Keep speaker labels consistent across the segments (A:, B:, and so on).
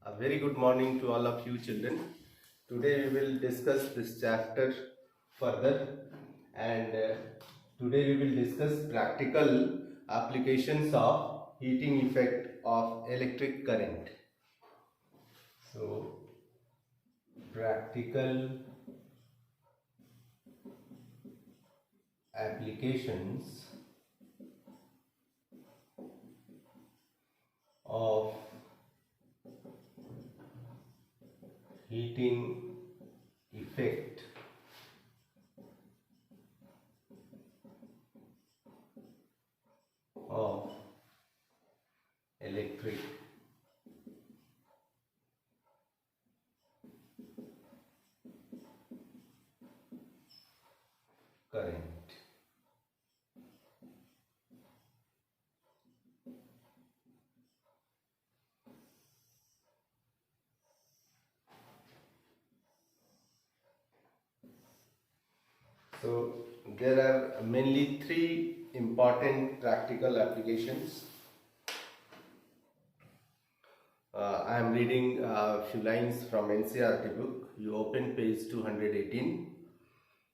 A: A very good morning to all of you children. Today we will discuss this chapter further and today we will discuss practical applications of heating effect of electric current. So practical applications of heating effect of electric current. So there are mainly three important practical applications. I am reading a few lines from NCERT book. You open page 218.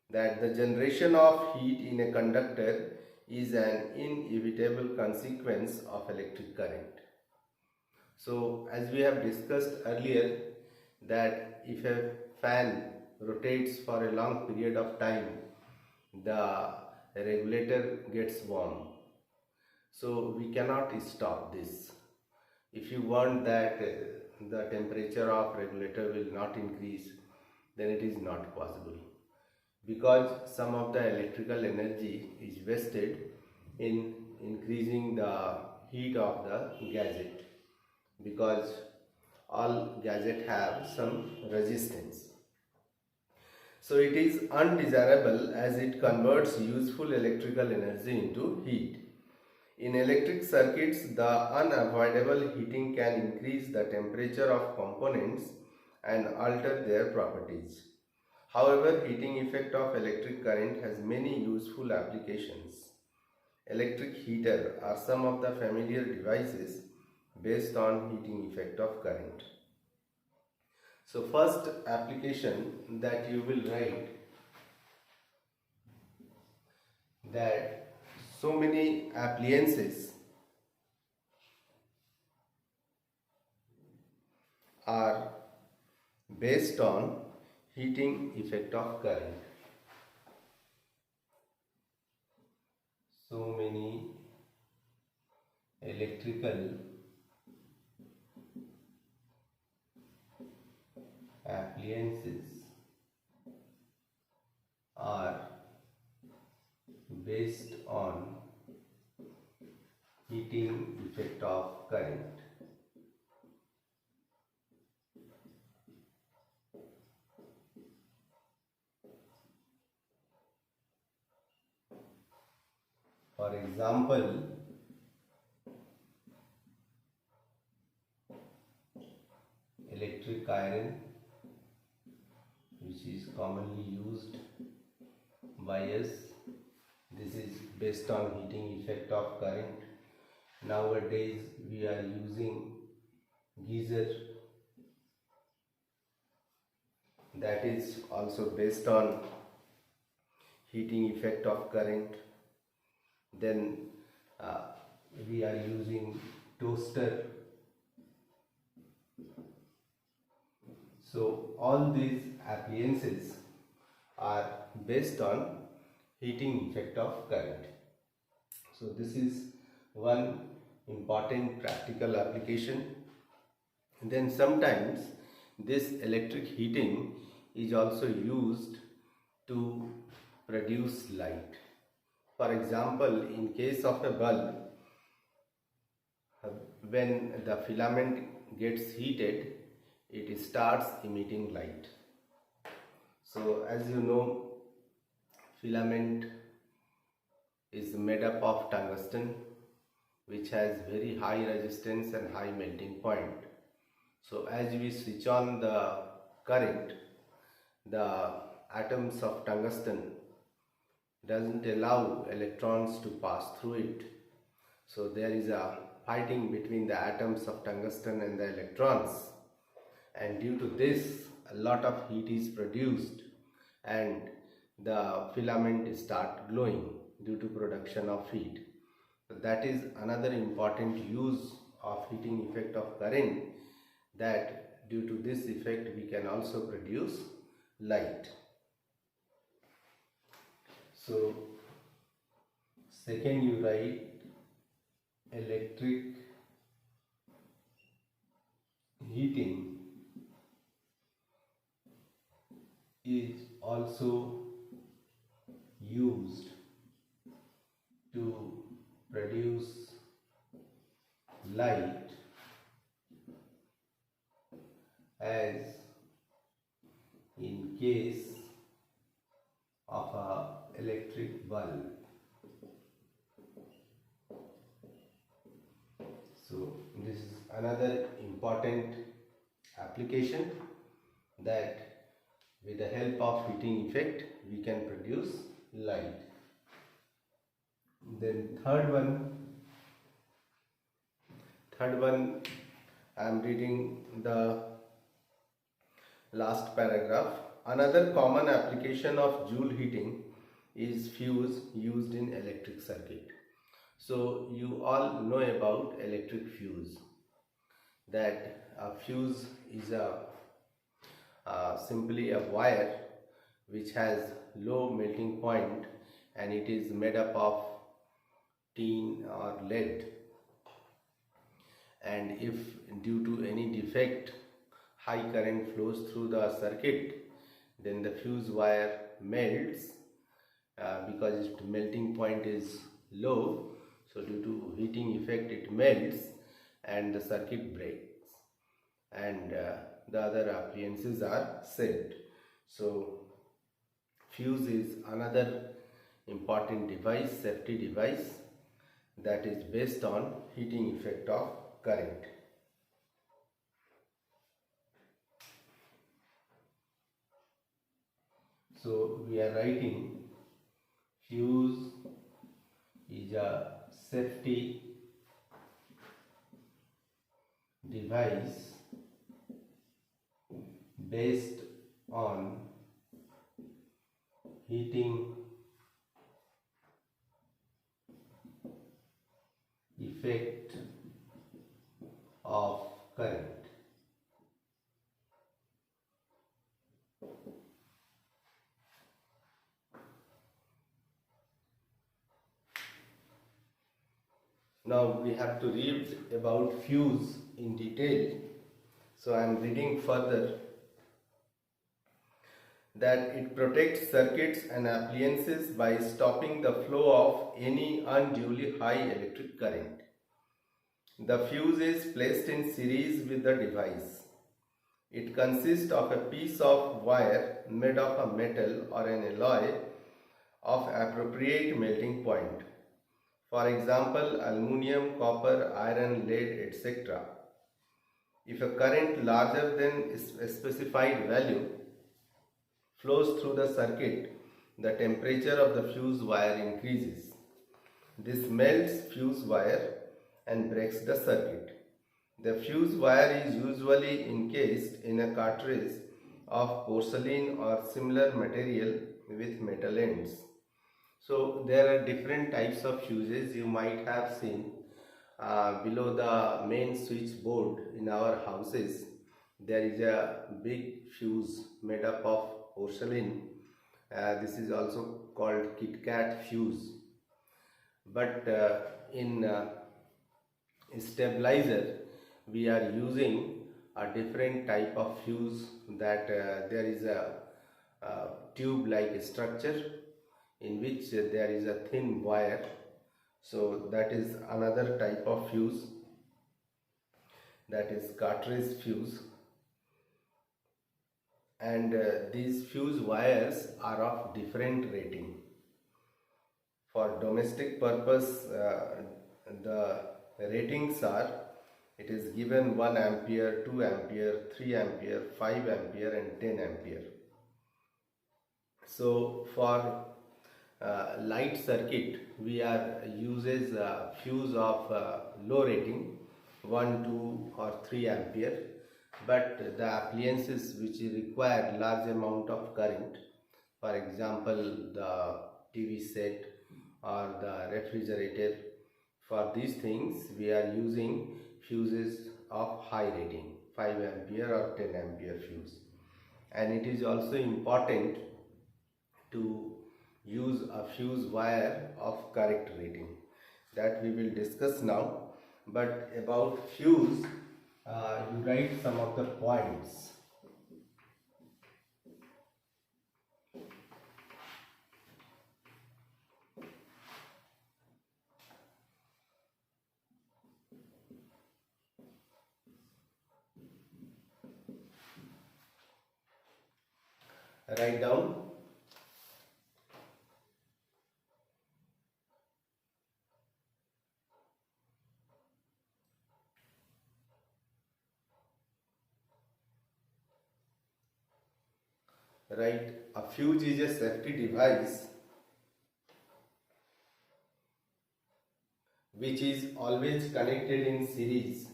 A: That the generation of heat in a conductor is an inevitable consequence of electric current. So as we have discussed earlier, that if a fan rotates for a long period of time, the regulator gets warm. So we cannot stop this. If you want that the temperature of regulator will not increase, then it is not possible, because some of the electrical energy is wasted in increasing the heat of the gadget, because all gadgets have some resistance. So it is undesirable as it converts useful electrical energy into heat. In electric circuits, the unavoidable heating can increase the temperature of components and alter their properties. However, heating effect of electric current has many useful applications. Electric heater are some of the familiar devices based on heating effect of current. So first application that you will write, that so many appliances are based on heating effect of current. So many electrical appliances are based on heating effect of current. For example, electric iron, which is commonly used by us. This is based on heating effect of current. Nowadays we are using geyser, that is also based on heating effect of current. Then we are using toaster. So all these appliances are based on heating effect of current. So this is one important practical application. And then sometimes this electric heating is also used to produce light. For example, in case of a bulb, when the filament gets heated, it starts emitting light. So as you know, filament is made up of tungsten, which has very high resistance and high melting point. So as we switch on the current, the atoms of tungsten doesn't allow electrons to pass through it. So there is a fighting between the atoms of tungsten and the electrons. and due to this a lot of heat is produced and the filament start glowing due to production of heat. So that is another important use of heating effect of current, that due to this effect we can also produce light. So second you write electric heating is also used to produce light as in case of a electric bulb. So this is another important application, that with the help of heating effect we can produce light. Then third one I am reading the last paragraph. Another common application of Joule heating is fuse used in electric circuit. So you all know about electric fuse, that a fuse is simply a wire which has low melting point, and it is made up of tin or lead, and if due to any defect high current flows through the circuit, then the fuse wire melts because its melting point is low. So due to heating effect it melts and the circuit breaks, and the other appliances are saved. So fuse is another important device, safety device, that is based on heating effect of current. So we are writing fuse is a safety device based on heating effect of current. Now we have to read about fuse in detail. So I am reading further, that it protects circuits and appliances by stopping the flow of any unduly high electric current. The fuse is placed in series with the device. It consists of a piece of wire made of a metal or an alloy of appropriate melting point. For example, aluminium, copper, iron, lead, etc. If a current larger than a specified value flows through the circuit, the temperature of the fuse wire increases. This melts fuse wire and breaks the circuit. The fuse wire is usually encased in a cartridge of porcelain or similar material with metal ends. So there are different types of fuses. You might have seen below the main switchboard in our houses, there is a big fuse made up of porcelain. This is also called Kit Kat fuse. But in stabilizer we are using a different type of fuse, that there is a tube like structure in which there is a thin wire. So that is another type of fuse, that is cartridge fuse. And these fuse wires are of different rating. For domestic purpose, the ratings are, it is given 1 ampere, 2 ampere, 3 ampere, 5 ampere and 10 ampere. So for light circuit we are uses fuse of low rating, 1, 2 or 3 ampere, but the appliances which require large amount of current, for example the TV set or the refrigerator, for these things we are using fuses of high rating, 5 ampere or 10 ampere fuse. And it is also important to use a fuse wire of correct rating, that we will discuss now. But about fuse, you write some of the points. Write down. Right, a fuse is a safety device which is always connected in series,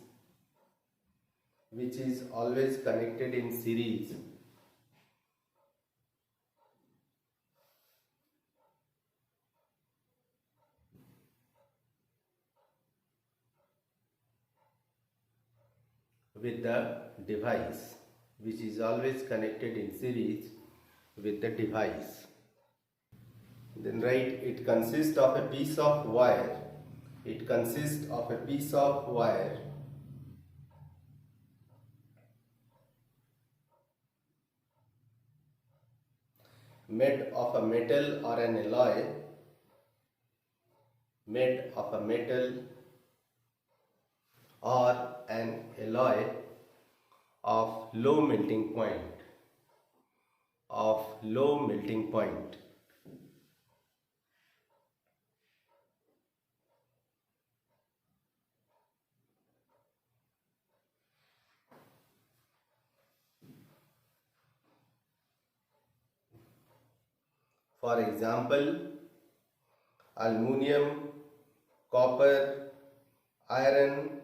A: with the device, which is always connected in series with the device. Then write, it consists of a piece of wire. It consists of a piece of wire made of a metal or an alloy, made of a metal or an alloy of low melting point, For example, aluminum, copper, iron,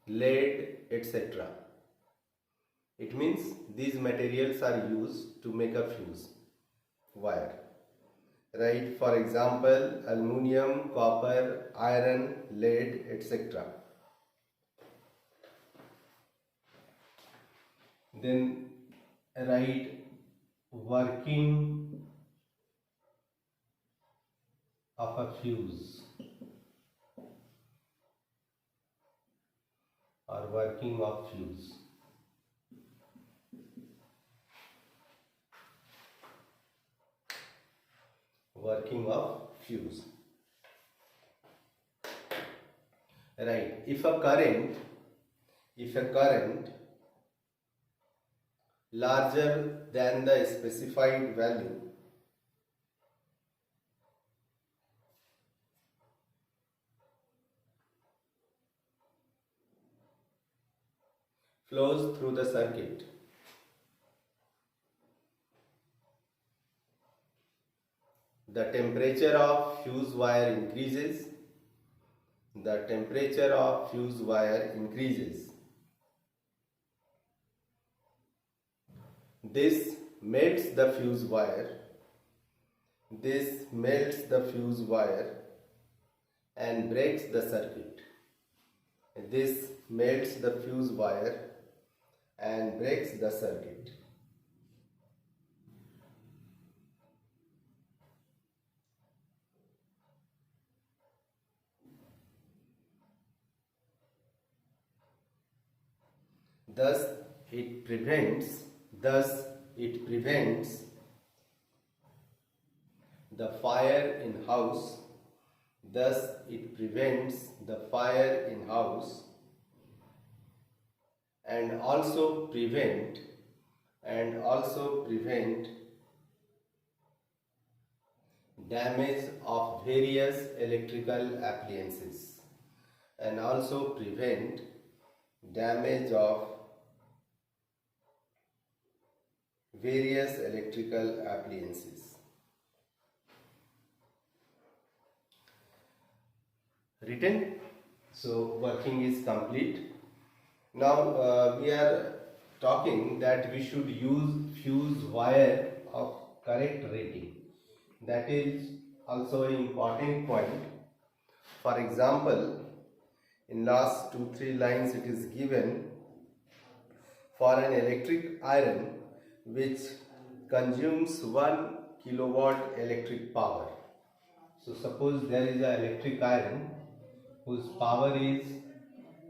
A: lead, etc. It means these materials are used to make a fuse wire. Right? For example, aluminum, copper, iron, lead, etc. Then write working of a fuse or working of fuse. Working of fuse. Right. If a current larger than the specified value flows through the circuit, the temperature of fuse wire increases. This melts the fuse wire and breaks the circuit. This melts the fuse wire and breaks the circuit. Thus it prevents the fire in house. And also prevent damage of various electrical appliances. Written. So working is complete. Now we are talking that we should use fuse wire of correct rating. That is also an important point. For example, in last 2-3 lines it is given for an electric iron which consumes 1 kilowatt electric power. So suppose there is an electric iron whose power is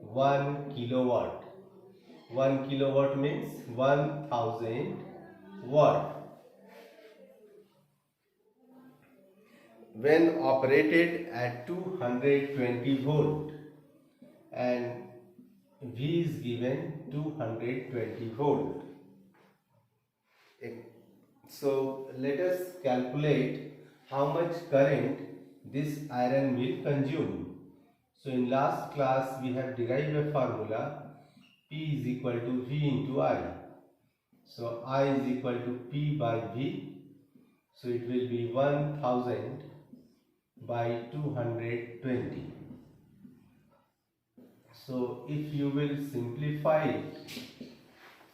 A: 1 kilowatt. 1 kilowatt means 1000 watt. When operated at 220 volt and V is given 220 volt. So let us calculate how much current this iron will consume. So in last class we have derived a formula P is equal to V into I. So I is equal to P by V. So it will be 1000 by 220. So if you will simplify it,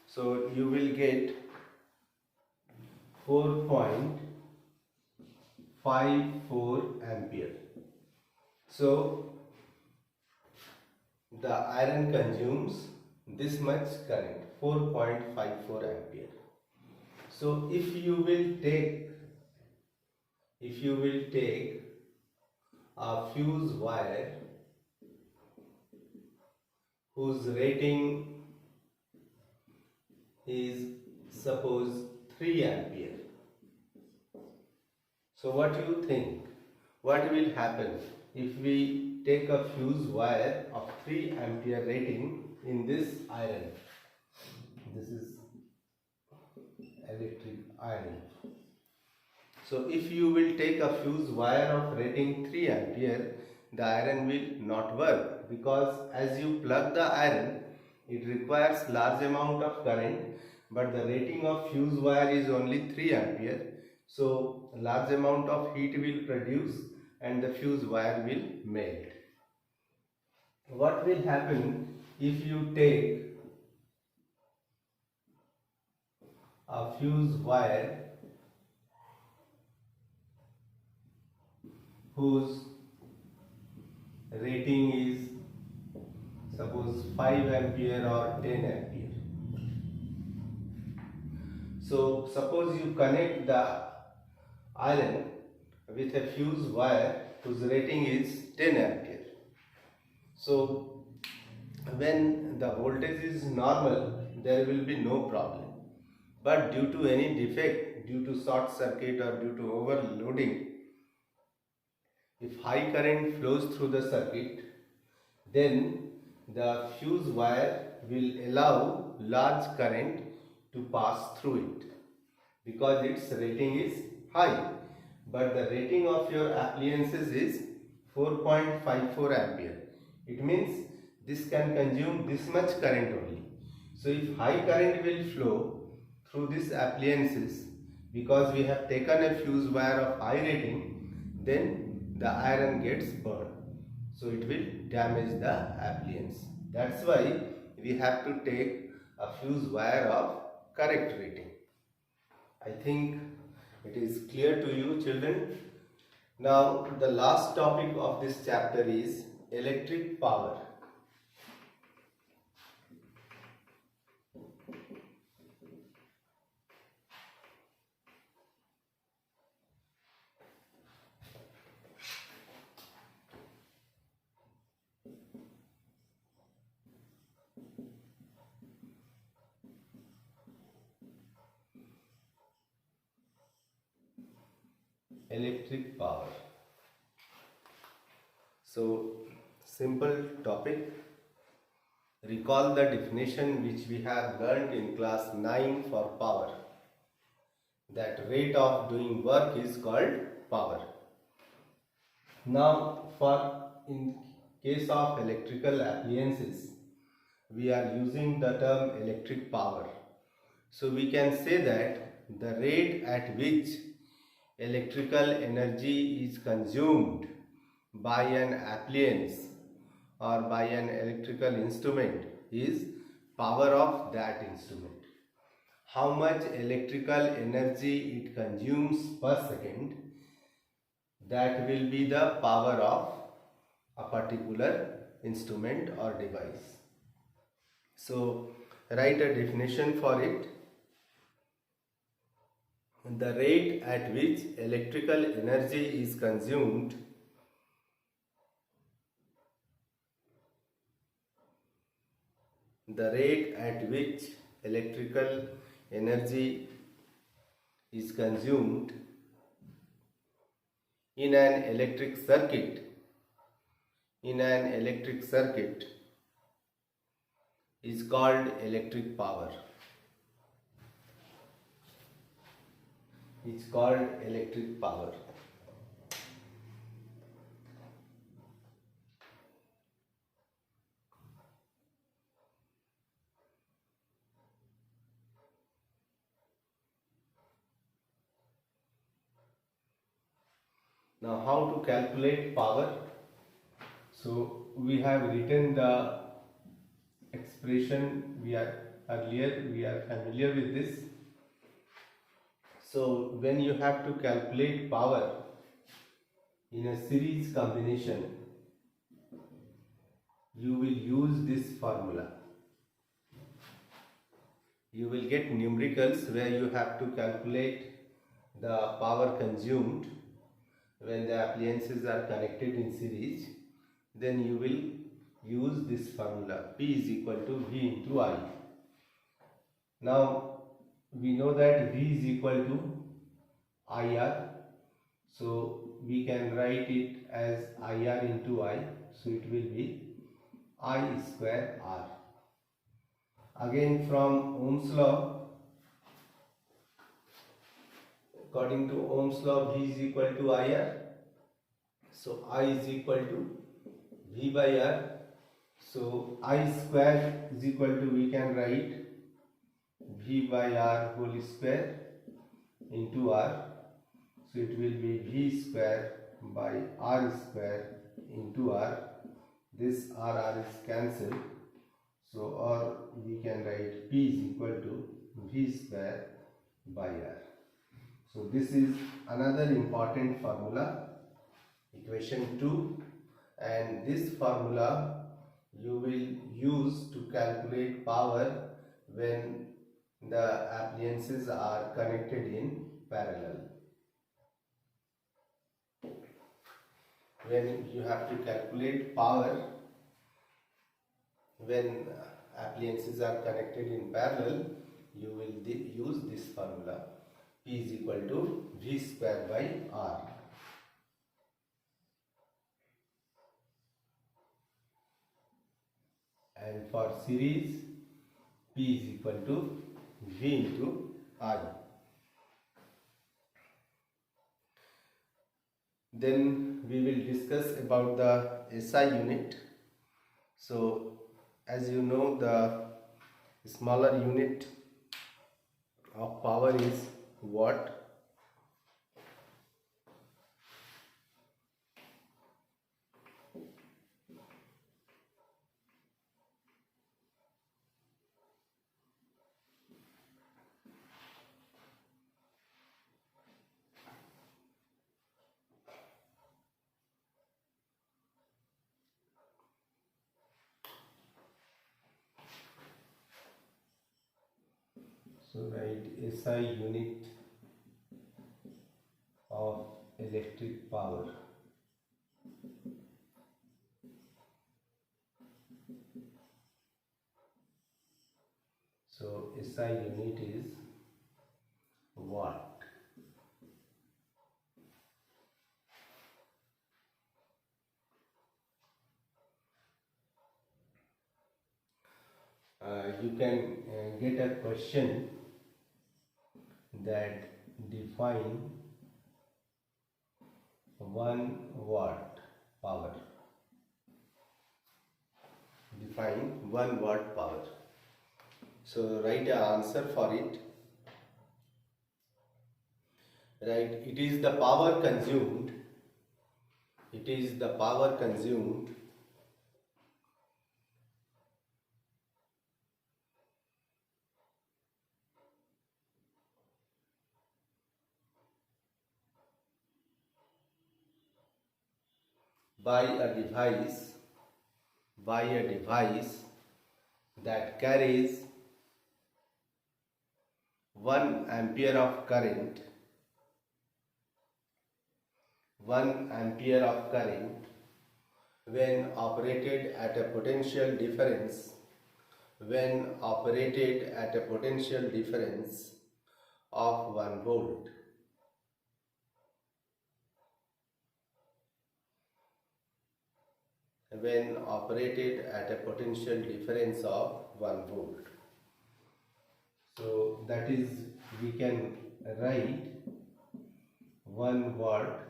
A: so you will get 4.54 ampere. So the iron consumes this much current, 4.54 ampere. So if you will take a fuse wire whose rating is suppose 3 ampere. So what do you think? What will happen if we take a fuse wire of 3 ampere rating in this iron? This is electric iron. So if you will take a fuse wire of rating 3 ampere, the iron will not work, because as you plug the iron, it requires large amount of current, but the rating of fuse wire is only 3 ampere. So large amount of heat will produce and the fuse wire will melt. What will happen if you take a fuse wire whose rating is suppose 5 ampere or 10 ampere. So suppose you connect the iron with a fuse wire whose rating is 10 ampere. So when the voltage is normal, there will be no problem. But due to any defect, due to short circuit or due to overloading, if high current flows through the circuit, then the fuse wire will allow large current to pass through it because its rating is high. But the rating of your appliances is 4.54 ampere. It means this can consume this much current only. So if high current will flow through these appliances, because we have taken a fuse wire of high rating, then the iron gets burned. So it will damage the appliance. That's why we have to take a fuse wire of correct rating. I think it is clear to you, children. Now the last topic of this chapter is electric power. Electric power. So simple topic. Recall the definition which we have learned in class 9 for power. That rate of doing work is called power. Now in case of electrical appliances, we are using the term electric power. So we can say that the rate at which electrical energy is consumed by an appliance or by an electrical instrument is power of that instrument. How much electrical energy it consumes per second, that will be the power of a particular instrument or device. So write a definition for it. The rate at which electrical energy is consumed the rate at which electrical energy is consumed in an electric circuit is called electric power. It's called electric power. Now, how to calculate power? So we have written the expression we are familiar with this. So when you have to calculate power in a series combination, you will use this formula. You will get numericals where you have to calculate the power consumed when the appliances are connected in series. Then you will use this formula, P is equal to V into I. Now we know that V is equal to IR, so we can write it as IR into I, so it will be I square R. Again from Ohm's law, according to Ohm's law, V is equal to IR, so I is equal to V by R. So I square is equal to, we can write V by R whole square into R. So it will be V square by R square into R. This R is cancelled. So or we can write P is equal to V square by R. So this is another important formula, equation 2, and this formula you will use to calculate power when the appliances are connected in parallel. When you have to calculate power when appliances are connected in parallel, you will use this formula, P is equal to V square by R. And for series, P is equal to V into I. Then we will discuss about the SI unit. So as you know, the smaller unit of power is watt. So write SI unit of electric power. So SI unit is watt. You can get a question that define 1 watt power. Define 1 watt power. So write an answer for it. Right, it is the power consumed. It is the power consumed by a device that carries 1 ampere of current, 1 ampere of current when operated at a potential difference, of 1 volt. When operated at a potential difference of 1 volt. So that is, we can write 1 watt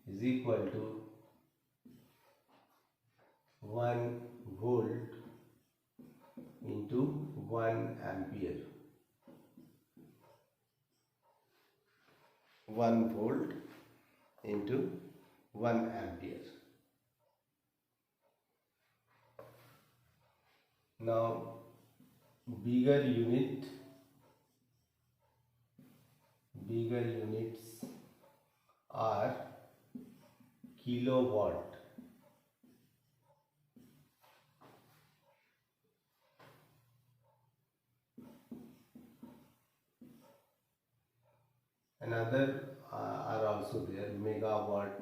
A: is equal to 1 volt into 1 ampere. 1 volt into 1 ampere. Now bigger units are kilowatt. Another are also there, megawatt.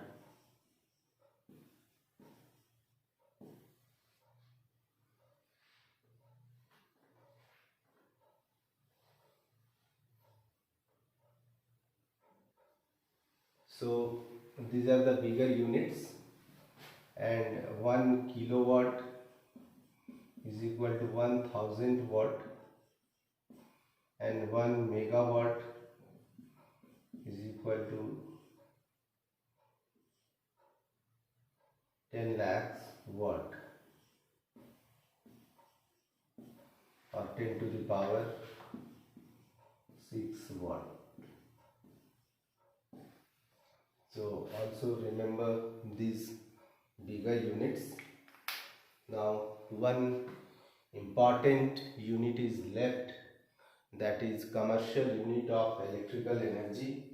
A: So these are the bigger units, and 1 kilowatt is equal to 1000 watt, and 1 megawatt is equal to 10 lakhs watt, or 10 to the power 6 watt. So also remember these bigger units. Now one important unit is left, that is commercial unit of electrical energy.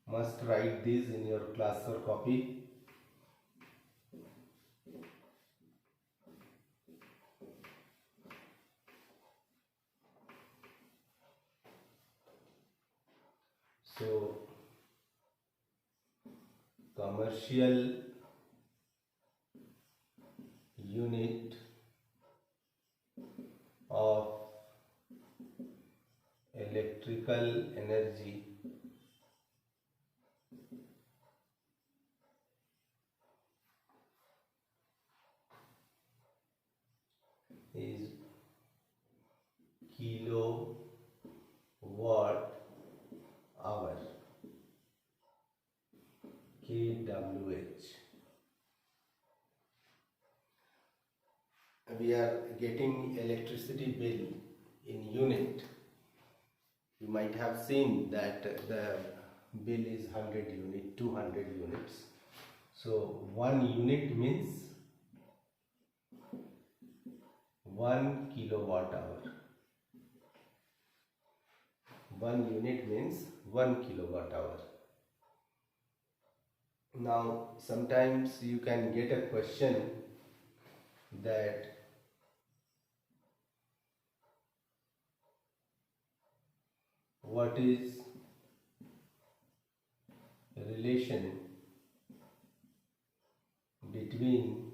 A: Must write these in your class or copy. So commercial unit of electrical energy is kilowatt hour, kWh. We are getting electricity bill in unit. You might have seen that the bill is 100 unit, 200 units. So 1 unit means 1 kilowatt hour. 1 unit means 1 kilowatt hour. Now sometimes you can get a question that what is the relation between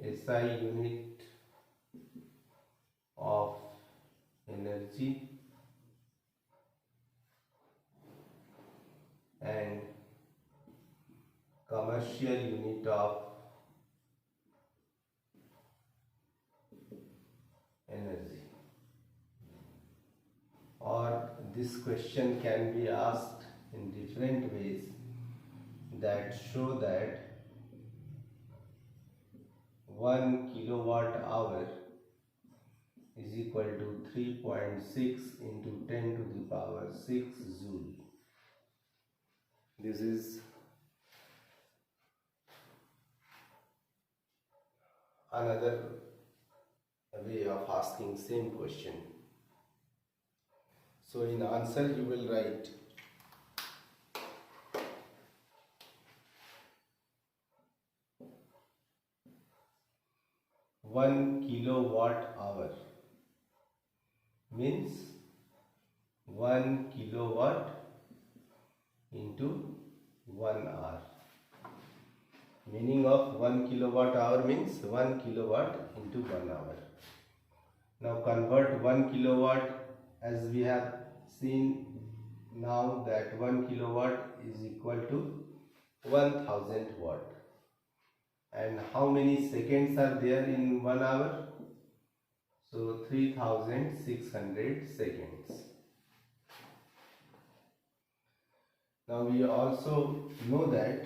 A: SI unit of energy and commercial unit of energy. Or this question can be asked in different ways that show that 1 kilowatt hour is equal to 3.6 into 10 to the power 6 joule. This is another way of asking same question. So in answer you will write 1 kilowatt hour means 1 kilowatt into 1 hour. Meaning of 1 kilowatt hour means 1 kilowatt into 1 hour. Now convert 1 kilowatt, as we have seen now that 1 kilowatt is equal to 1000 watt. And how many seconds are there in 1 hour? So 3600 seconds. Now we also know that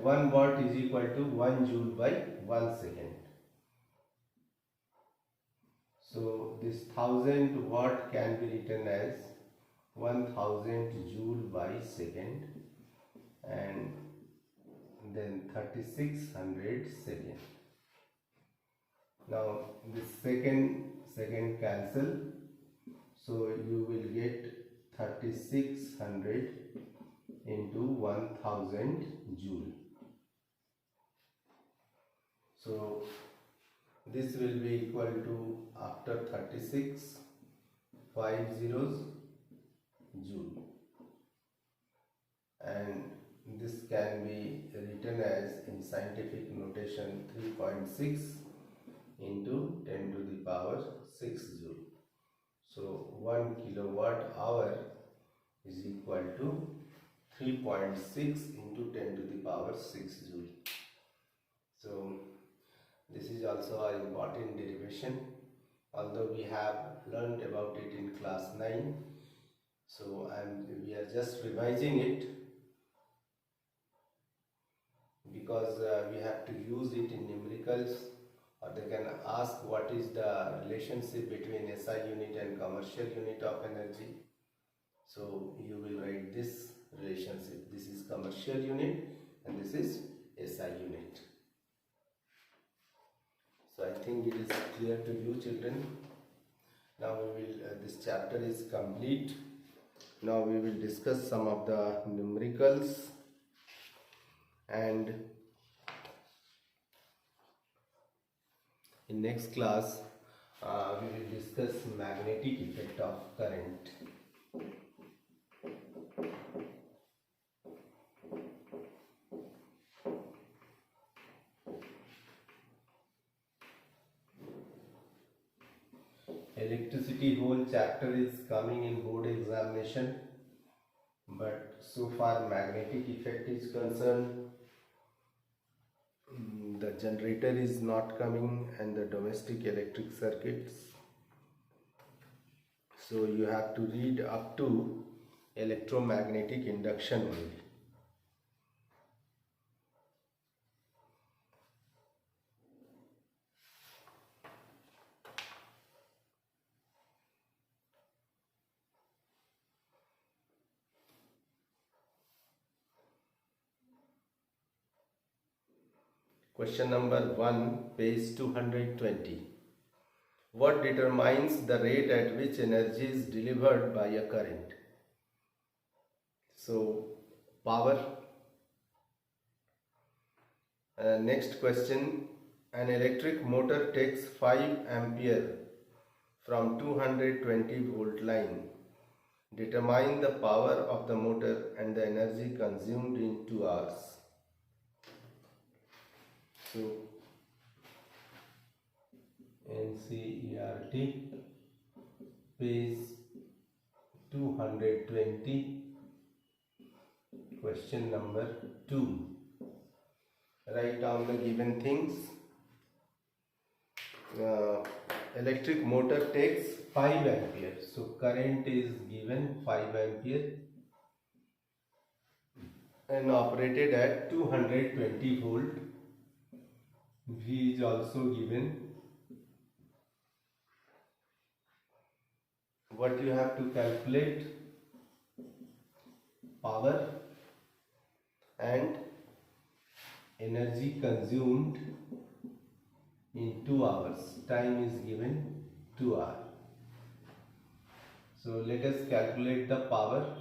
A: 1 watt is equal to 1 joule by 1 second. So this 1000 watt can be written as 1000 joule by second, and then 3600 second. Now this second cancel, so you will get 3600 into 1000 joule. So this will be equal to, after 36, 5 zeros, joule, and this can be written as, in scientific notation, 3.6 into 10 to the power 6 joule. So 1 kilowatt hour is equal to 3.6 into 10 to the power 6 joule. So this is also an important derivation, although we have learned about it in class 9. So we are just revising it because we have to use it in numericals, or they can ask what is the relationship between SI unit and commercial unit of energy. So you will write this relationship. This is commercial unit and this is SI unit. So I think it is clear to you, children. Now we will, this chapter is complete. Now we will discuss some of the numericals, and in next class we will discuss magnetic effect of current. Electricity whole chapter is coming in board examination, but so far magnetic effect is concerned, the generator is not coming, and the domestic electric circuits. So you have to read up to electromagnetic induction only. Question number 1, page 220. What determines the rate at which energy is delivered by a current? So, power. Next question. An electric motor takes 5 ampere from 220 volt line. Determine the power of the motor and the energy consumed in 2 hours. So, NCERT, page 220, question number 2. Write down the given things. Electric motor takes 5 ampere. So current is given 5 ampere and operated at 220 volt. V is also given. What you have to calculate? Power and energy consumed in 2 hours. Time is given 2 hours. So let us calculate the power.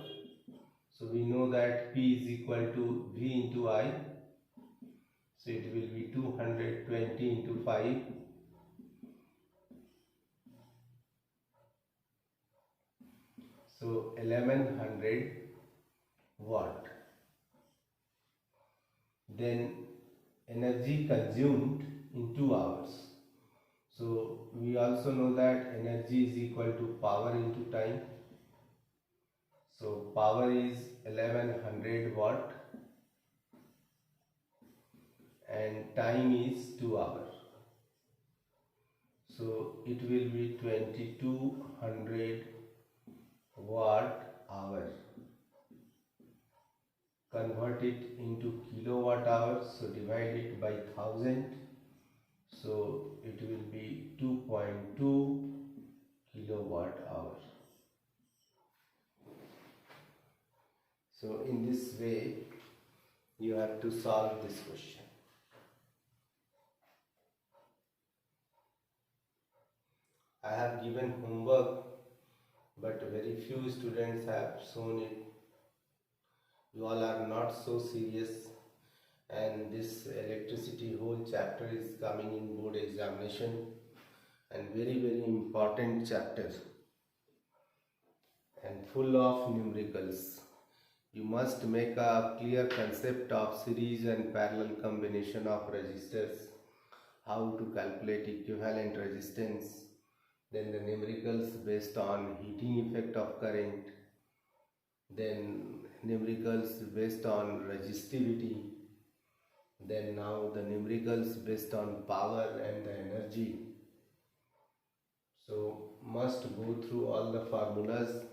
A: So we know that P is equal to V into I. So it will be 220 into 5. So 1100 watt. Then energy consumed in 2 hours. So we also know that energy is equal to power into time. So power is 1100 watt and time is 2 hours. So it will be 2200 watt hour. Convert it into kilowatt hours, so divide it by 1000, so it will be 2.2 kilowatt hour. So in this way you have to solve this question. I have given homework, but very few students have shown it. You all are not so serious, and this electricity whole chapter is coming in board examination, and very important chapter and full of numericals. You must make a clear concept of series and parallel combination of resistors, how to calculate equivalent resistance, then the numericals based on heating effect of current, then numericals based on resistivity, then now the numericals based on power and the energy. So must go through all the formulas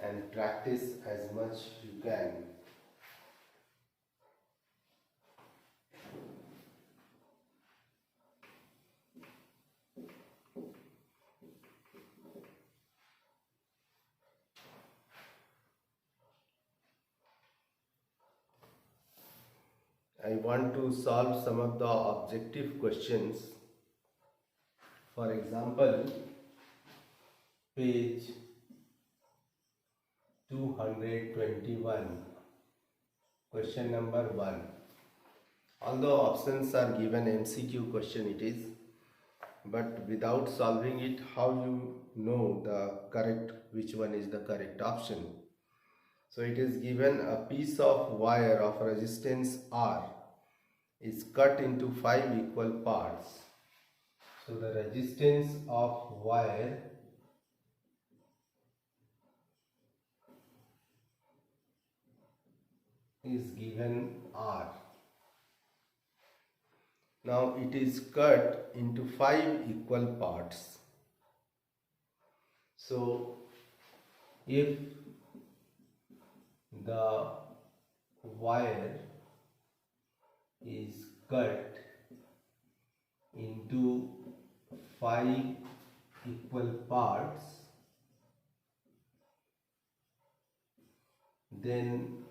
A: and practice as much you can. I want to solve some of the objective questions. For example, page 221, question number 1. Although options are given, MCQ question it is, but without solving it, how you know the correct, which one is the correct option? So it is given a piece of wire of resistance R is cut into 5 equal parts. So the resistance of wire is given R. Now it is cut into 5 equal parts. So if the wire is cut into 5 equal parts, then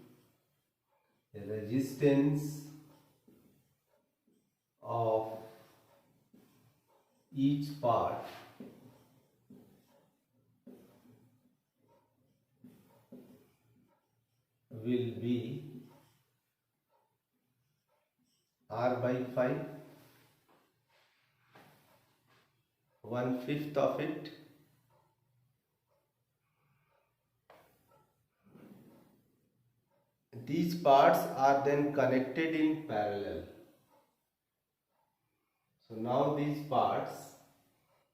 A: the resistance of each part will be R by 5, 1/5 of it. These parts are then connected in parallel. So now these parts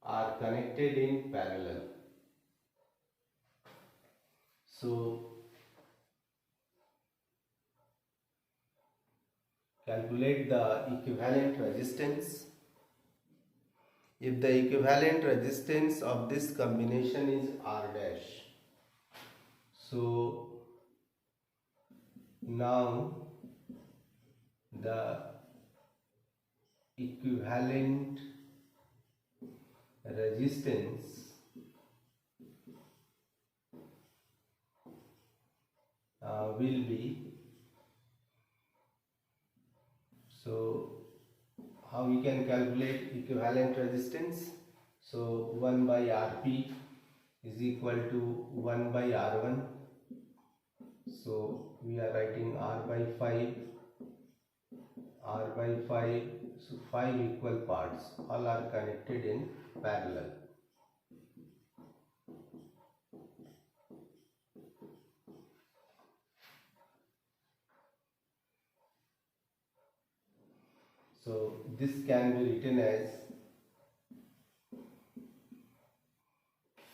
A: are connected in parallel. So calculate the equivalent resistance. If the equivalent resistance of this combination is R dash, so now the equivalent resistance will be, so how we can calculate equivalent resistance? So 1 by Rp is equal to 1 by R1. So we are writing R by 5, R by 5, so 5 equal parts, all are connected in parallel. So this can be written as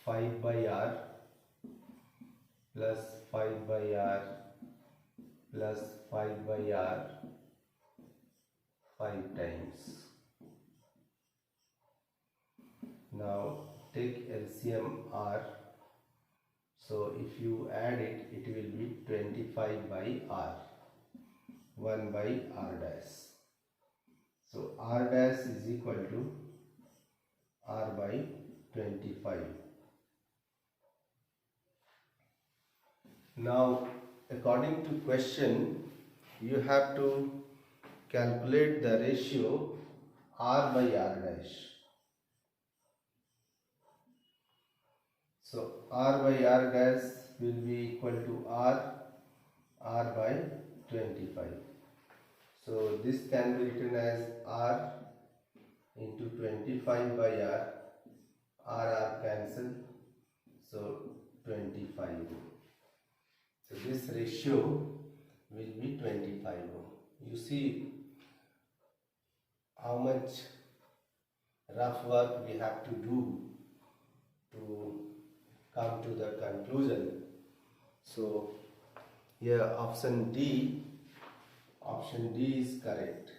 A: 5 by R plus 5 by R plus 5 by R 5 times. Now take LCM R. So if you add it, it will be 25 by R, 1 by R dash. So R dash is equal to R by 25. Now according to question, you have to calculate the ratio R by R dash. So R by R dash will be equal to R by 25. So this can be written as R into 25 by R cancel, so 25. So this ratio will be 25. You see how much rough work we have to do to come to the conclusion. So here option D is correct.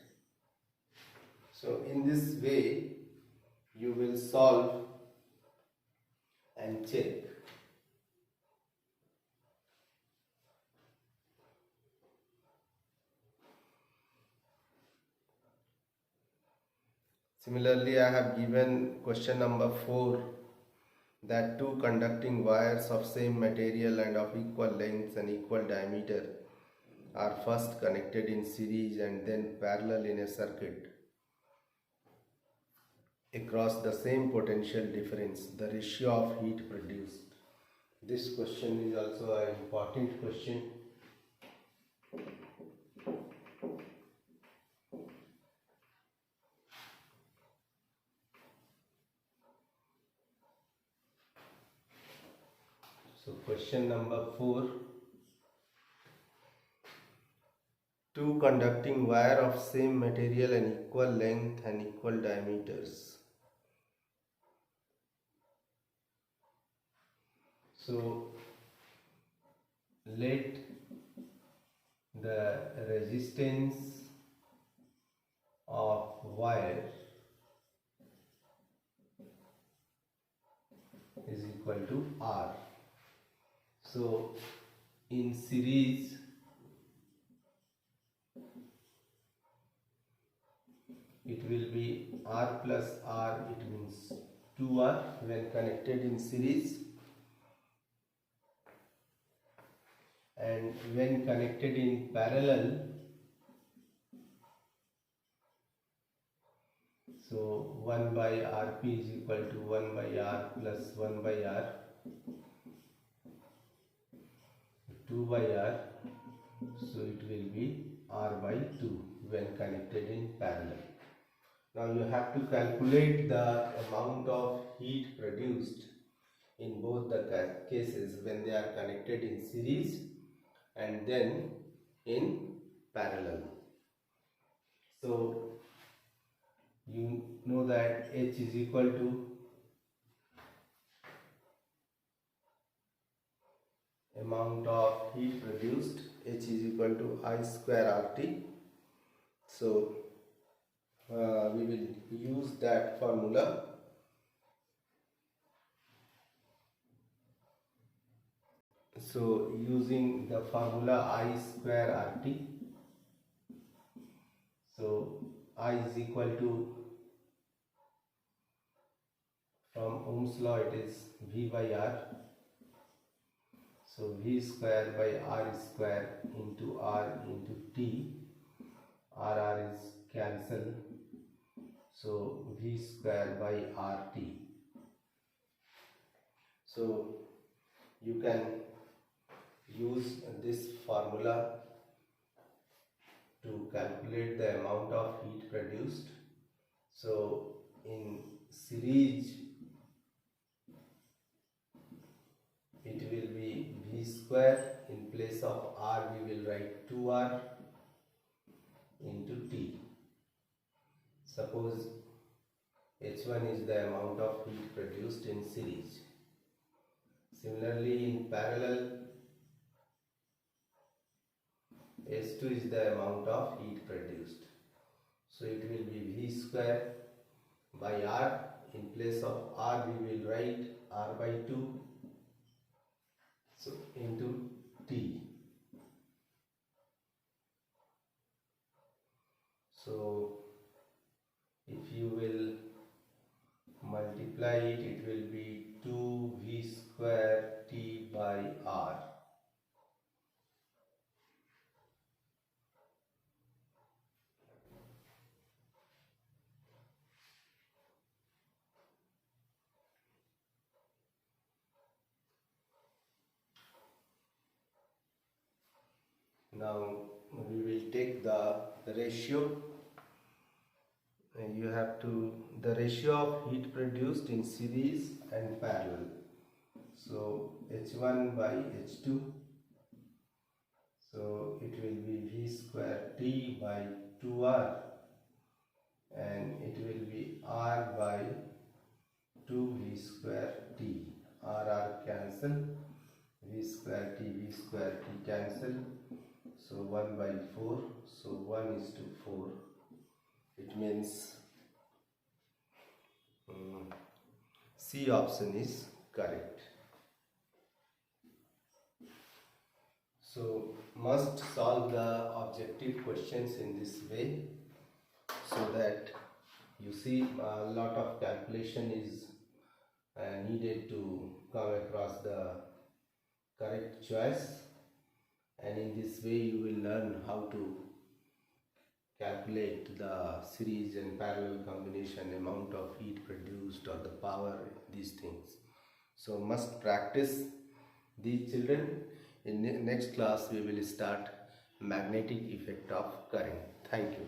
A: So in this way you will solve and check. Similarly, I have given question number 4, that two conducting wires of same material and of equal length and equal diameter are first connected in series and then parallel in a circuit across the same potential difference. The ratio of heat produced. This question is also an important question. So question number 4. Two conducting wire of same material and equal length and equal diameters. So let the resistance of wire is equal to R. So in series it will be R plus R, it means 2R when connected in series, and when connected in parallel, so 1 by Rp is equal to 1 by R plus 1 by R, 2 by R, so it will be R by 2 when connected in parallel. Now you have to calculate the amount of heat produced in both the cases when they are connected in series and then in parallel. So you know that H is equal to amount of heat produced, H is equal to I square RT. So we will use that formula. So using the formula I square RT, so I is equal to, from Ohm's law it is V by R, so V square by R square into R into T, R is cancelled, so V square by RT. So you can use this formula to calculate the amount of heat produced. So in series it will be V square. In place of R we will write 2R into T. Suppose H1 is the amount of heat produced in series. Similarly in parallel, S2 is the amount of heat produced. So it will be V square by R. In place of R we will write R by 2. So into T. So if you will multiply it, it will be 2V square T by R. Now we will take the ratio. You have to the ratio of heat produced in series and parallel. So H1 by H2. So it will be V square T by 2R, and it will be R by 2V square T. R cancel, V square T cancel. So 1 by 4. So 1 is to 4. It means C option is correct. So must solve the objective questions in this way, so that you see a lot of calculation is needed to come across the correct choice, and in this way you will learn how to calculate the series and parallel combination, amount of heat produced or the power, these things. So must practice these, children. In next class we will start magnetic effect of current. Thank you.